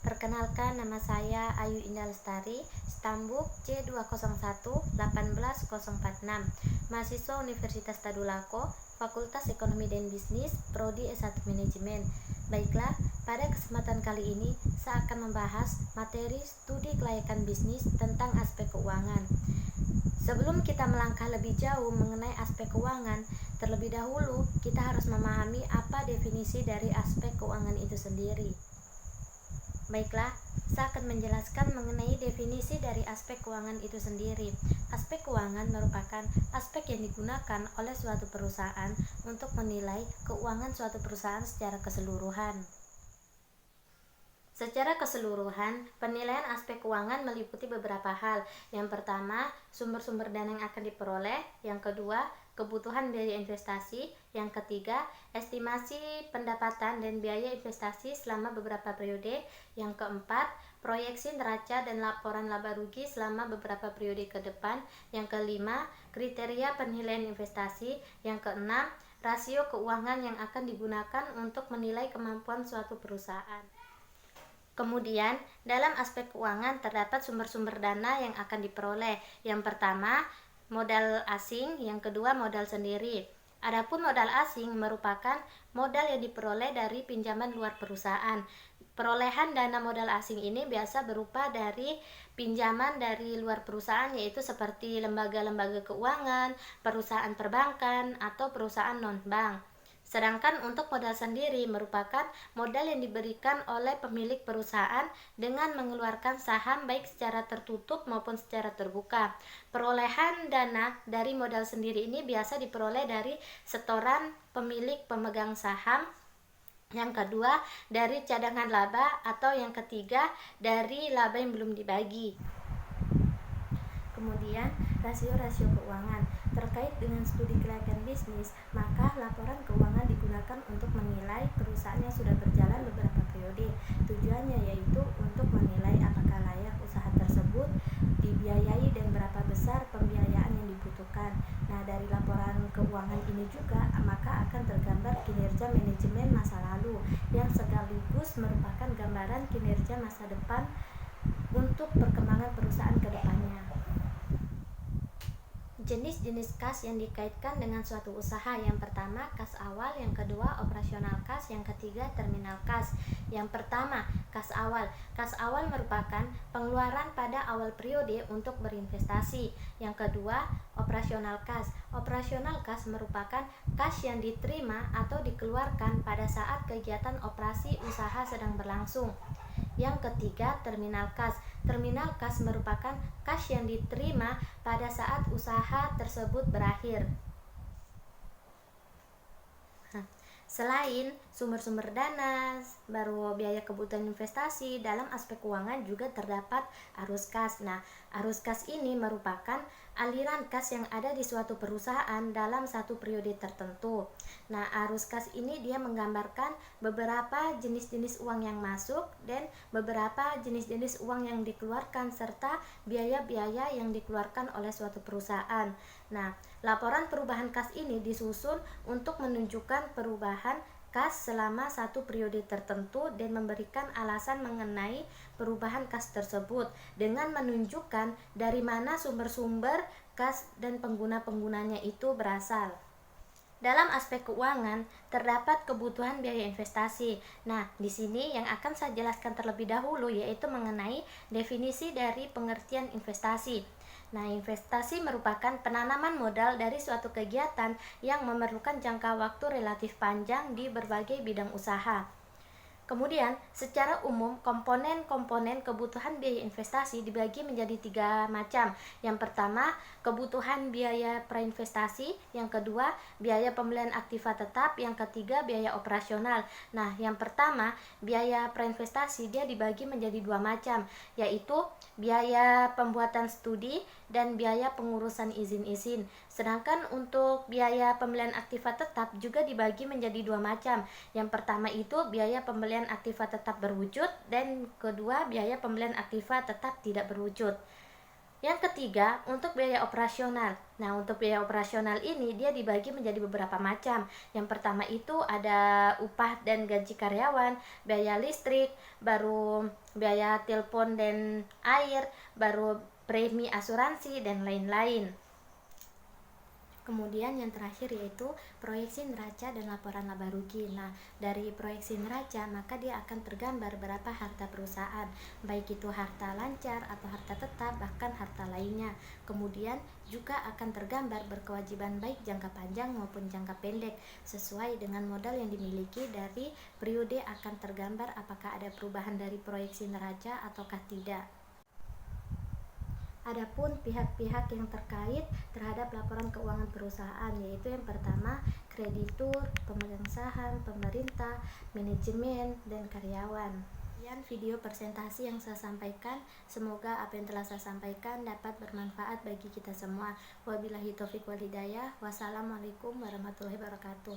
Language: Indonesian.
Perkenalkan, nama saya Ayu Indah Lestari, Stambuk C201-18046, mahasiswa Universitas Tadulako, Fakultas Ekonomi dan Bisnis, Prodi S1 Manajemen. Baiklah, pada kesempatan kali ini saya akan membahas materi studi kelayakan bisnis tentang aspek keuangan. Sebelum kita melangkah lebih jauh mengenai aspek keuangan, terlebih dahulu kita harus memahami apa definisi dari aspek keuangan itu sendiri. Baiklah, saya akan menjelaskan mengenai definisi dari aspek keuangan itu sendiri. Aspek keuangan merupakan aspek yang digunakan oleh suatu perusahaan untuk menilai keuangan suatu perusahaan secara keseluruhan. Secara keseluruhan, penilaian aspek keuangan meliputi beberapa hal. Yang pertama, sumber-sumber dana yang akan diperoleh. Yang kedua, kebutuhan biaya investasi. Yang ketiga, estimasi pendapatan dan biaya investasi selama beberapa periode. Yang keempat, proyeksi neraca dan laporan laba rugi selama beberapa periode ke depan. Yang kelima, kriteria penilaian investasi. Yang keenam, rasio keuangan yang akan digunakan untuk menilai kemampuan suatu perusahaan. Kemudian, dalam aspek keuangan terdapat sumber-sumber dana yang akan diperoleh. Yang pertama, modal asing, yang kedua modal sendiri. Adapun modal asing merupakan modal yang diperoleh dari pinjaman luar perusahaan. Perolehan dana modal asing ini biasa berupa dari pinjaman dari luar perusahaan, yaitu seperti lembaga-lembaga keuangan, perusahaan perbankan, atau perusahaan non-bank. Sedangkan untuk modal sendiri merupakan modal yang diberikan oleh pemilik perusahaan dengan mengeluarkan saham baik secara tertutup maupun secara terbuka. Perolehan dana dari modal sendiri ini biasa diperoleh dari setoran pemilik pemegang saham, yang kedua dari cadangan laba, atau yang ketiga dari laba yang belum dibagi. Kemudian, rasio-rasio keuangan. Terkait dengan studi kelayakan bisnis, maka laporan keuangan digunakan untuk menilai perusahaan yang sudah berjalan beberapa periode. Tujuannya yaitu untuk menilai apakah layak usaha tersebut dibiayai dan berapa besar pembiayaan yang dibutuhkan. Nah, dari laporan keuangan ini juga maka akan tergambar kinerja manajemen masa lalu yang sekaligus merupakan gambaran kinerja masa depan untuk perkembangan perusahaan ke depannya. Jenis-jenis kas yang dikaitkan dengan suatu usaha. Yang pertama, kas awal. Yang kedua, operasional kas. Yang ketiga, terminal kas. Yang pertama, kas awal. Kas awal merupakan pengeluaran pada awal periode untuk berinvestasi. Yang kedua, operasional kas. Operasional kas merupakan kas yang diterima atau dikeluarkan pada saat kegiatan operasi usaha sedang berlangsung. Yang ketiga, terminal kas. Terminal kas merupakan kas yang diterima pada saat usaha tersebut berakhir. Selain sumber-sumber dana, baru biaya kebutuhan investasi, dalam aspek keuangan juga terdapat arus kas. Nah, arus kas ini merupakan aliran kas yang ada di suatu perusahaan dalam satu periode tertentu. Nah, arus kas ini dia menggambarkan beberapa jenis-jenis uang yang masuk dan beberapa jenis-jenis uang yang dikeluarkan serta biaya-biaya yang dikeluarkan oleh suatu perusahaan. Nah, laporan perubahan kas ini disusun untuk menunjukkan perubahan kas selama satu periode tertentu dan memberikan alasan mengenai perubahan kas tersebut dengan menunjukkan dari mana sumber-sumber kas dan pengguna-penggunanya itu berasal. Dalam aspek keuangan terdapat kebutuhan biaya investasi. Nah, di sini yang akan saya jelaskan terlebih dahulu yaitu mengenai definisi dari pengertian investasi. Nah, investasi merupakan penanaman modal dari suatu kegiatan yang memerlukan jangka waktu relatif panjang di berbagai bidang usaha. Kemudian, secara umum, komponen-komponen kebutuhan biaya investasi dibagi menjadi 3 macam. Yang pertama, kebutuhan biaya prainvestasi. Yang kedua, biaya pembelian aktiva tetap. Yang ketiga, biaya operasional. Nah, yang pertama, biaya prainvestasi dia dibagi menjadi 2 macam, yaitu biaya pembuatan studi dan biaya pengurusan izin-izin. Sedangkan untuk biaya pembelian aktiva tetap juga dibagi menjadi 2 macam. Yang pertama itu biaya pembelian aktiva tetap berwujud dan kedua biaya pembelian aktiva tetap tidak berwujud. Yang ketiga, untuk biaya operasional. Nah, untuk biaya operasional ini dia dibagi menjadi beberapa macam. Yang pertama itu ada upah dan gaji karyawan, biaya listrik, baru biaya telepon dan air, baru premi asuransi dan lain-lain. Kemudian yang terakhir yaitu proyeksi neraca dan laporan laba rugi. Nah, dari proyeksi neraca maka dia akan tergambar berapa harta perusahaan, baik itu harta lancar atau harta tetap, bahkan harta lainnya. Kemudian juga akan tergambar berkewajiban baik jangka panjang maupun jangka pendek sesuai dengan modal yang dimiliki. Dari periode akan tergambar apakah ada perubahan dari proyeksi neraca ataukah tidak. Adapun pihak-pihak yang terkait terhadap laporan keuangan perusahaan, yaitu yang pertama kreditur, pemegang saham, pemerintah, manajemen, dan karyawan. Sekian video presentasi yang saya sampaikan. Semoga apa yang telah saya sampaikan dapat bermanfaat bagi kita semua. Wabillahi taufiq wal hidayah. Wassalamualaikum warahmatullahi wabarakatuh.